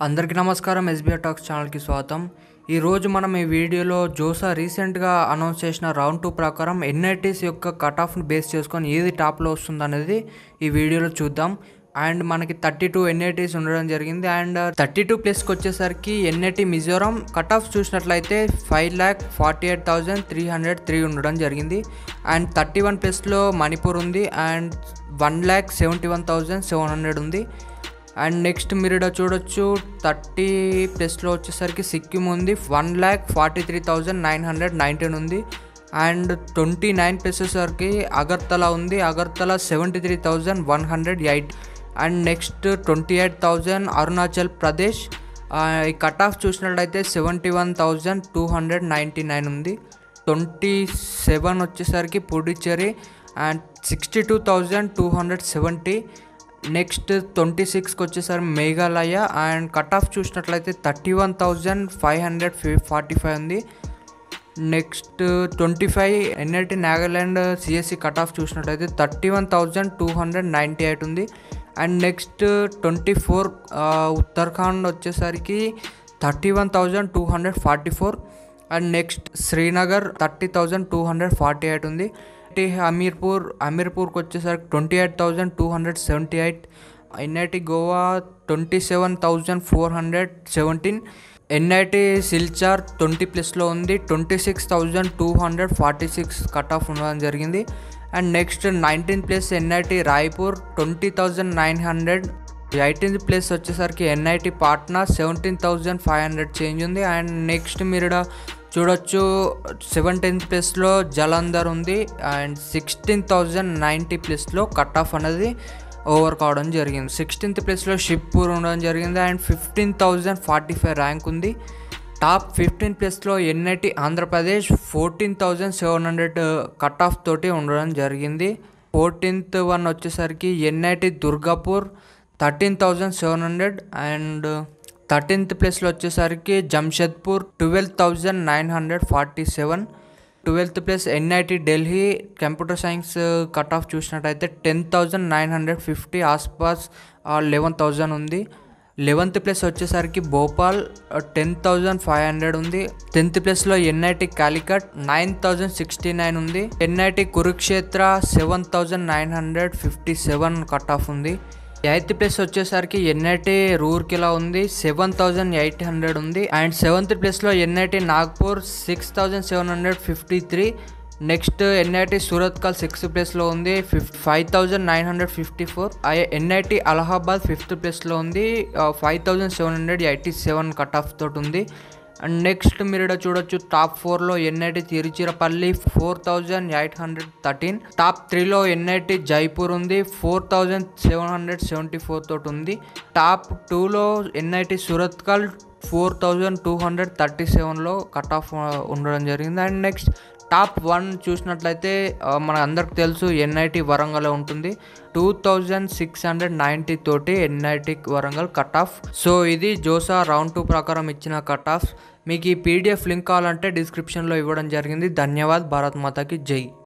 అందరికీ నమస్కారం. SBR talks ఛానల్కి స్వాగతం. ఈరోజు మనం ఈ వీడియోలో జోసా రీసెంట్గా అనౌన్స్ చేసిన రౌండ్ 2 ప్రకారం ఎన్ఐటీస్ యొక్క కట్ ఆఫ్ని బేస్ చేసుకొని ఏది టాప్లో వస్తుంది అనేది ఈ వీడియోలో చూద్దాం. అండ్ మనకి 32 ఎన్ఐటీస్ ఉండడం జరిగింది. అండ్ 32 ప్లస్కి వచ్చేసరికి ఎన్ఐటీ మిజోరాం కట్ ఆఫ్ చూసినట్లయితే 5,48,303 ఉండడం జరిగింది. అండ్ 31 ప్లస్లో మణిపూర్ ఉంది. అండ్ 1,71,700 ఉంది. అండ్ నెక్స్ట్ మీరు ఇక్కడ చూడొచ్చు 30 ప్లస్లో వచ్చేసరికి సిక్కిం ఉంది. 1,43,919 ఉంది. అండ్ 29 ప్లస్ వచ్చేసరికి అగర్తలా ఉంది. అగర్తలా 73,108. And next 28,000 Arunachal Pradesh. ఈ కట్ ఆఫ్ చూసినట్లయితే 71,299 ఉంది. 27 వచ్చేసరికి పుడుచ్చేరి అండ్ 62,270. నెక్స్ట్ 26కి వచ్చేసరికి మేఘాలయ అండ్ కట్ ఆఫ్ చూసినట్లయితే 31,545 ఉంది. Next 25 NIT Nagaland CSE cut off చూసినట్లయితే 31,298 ఉంది. అండ్ నెక్స్ట్ 24 ఉత్తరాఖండ్ వచ్చేసరికి 31,244. అండ్ నెక్స్ట్ శ్రీనగర్ 30,248 ఉంది. అమీర్పూర్కి వచ్చేసరికి 28,278. ఎన్ఐటి గోవా 27,417. ఎన్ఐటి సిల్చార్ 20 ప్లస్లో ఉంది. 26,246 కట్ ఆఫ్ ఉండడం జరిగింది. And next 19 plus NIT Raipur 20,900. 18th place వచ్చేసరికి ఎన్ఐటి పాట్నా 17,500 చేంజ్ ఉంది. అండ్ నెక్స్ట్ మీరు చూడొచ్చు 17th ప్లేస్లో జలంధర్ ఉంది. అండ్ 16,090 ప్లేస్లో కట్ ఆఫ్ అనేది ఓవర్ కావడం జరిగింది. 16th ప్లేస్లో షిప్పూర్ ఉండడం జరిగింది. అండ్ 15,045 ర్యాంక్ ఉంది. టాప్ 15 ప్లేస్లో ఎన్ఐటి ఆంధ్రప్రదేశ్ 14,700 కట్ ఆఫ్ తోటి ఉండడం జరిగింది. 14th వన్ వచ్చేసరికి ఎన్ఐటి దుర్గాపూర్ 13,700. అండ్ 13th ప్లేస్లో వచ్చేసరికి Jamshedpur 12,947. 12th place NIT Delhi computer science cut off చూసినట్టయితే 10,950 ఆస్పాస్ 11,000 ఉంది. 11th ప్లేస్ వచ్చేసరికి భోపాల్ 10,500 ఉంది. 10th ప్లేస్లో ఎన్ఐటి కాలికట్ 9,069 ఉంది. ఎన్ఐటి కురుక్షేత్ర 7,957 కట్ ఆఫ్ ఉంది. 8th ప్లేస్ వచ్చేసరికి ఎన్ఐటి రూర్కెలా ఉంది 7,800 ఉంది. అండ్ 7th ప్లేస్లో NIT Nagpur 6,753. Next NIT Surathkal 6th ప్లేస్లో ఉంది 5,954. ఎన్ఐటి అలహాబాద్ 5th ప్లేస్లో ఉంది 5,787 కట్ ఆఫ్ తోటి ఉంది. అండ్ నెక్స్ట్ మీరు ఇక్కడ చూడొచ్చు టాప్ 4లో ఎన్ఐటి తిరుచిరపల్లి 4,813. టాప్ 3లో ఎన్ఐటి జైపూర్ ఉంది 4,774 తోటి ఉంది. టాప్ 2లో ఎన్ఐటి సూరత్కల్ 4,237లో కట్ ఆఫ్ ఉండడం జరిగింది. అండ్ నెక్స్ట్ టాప్ 1 చూసినట్లయితే మన అందరికి తెలుసు ఎన్ఐటి వరంగల్ ఉంటుంది 2,690 తోటి NIT Warangal cut off. So ఇది జోసా రౌండ్ 2 ప్రకారం ఇచ్చిన కట్ ఆఫ్. మీకు ఈ పీడిఎఫ్ లింక్ కావాలంటే డిస్క్రిప్షన్లో ఇవ్వడం జరిగింది. ధన్యవాద్. భారత్ మాతాకి జై.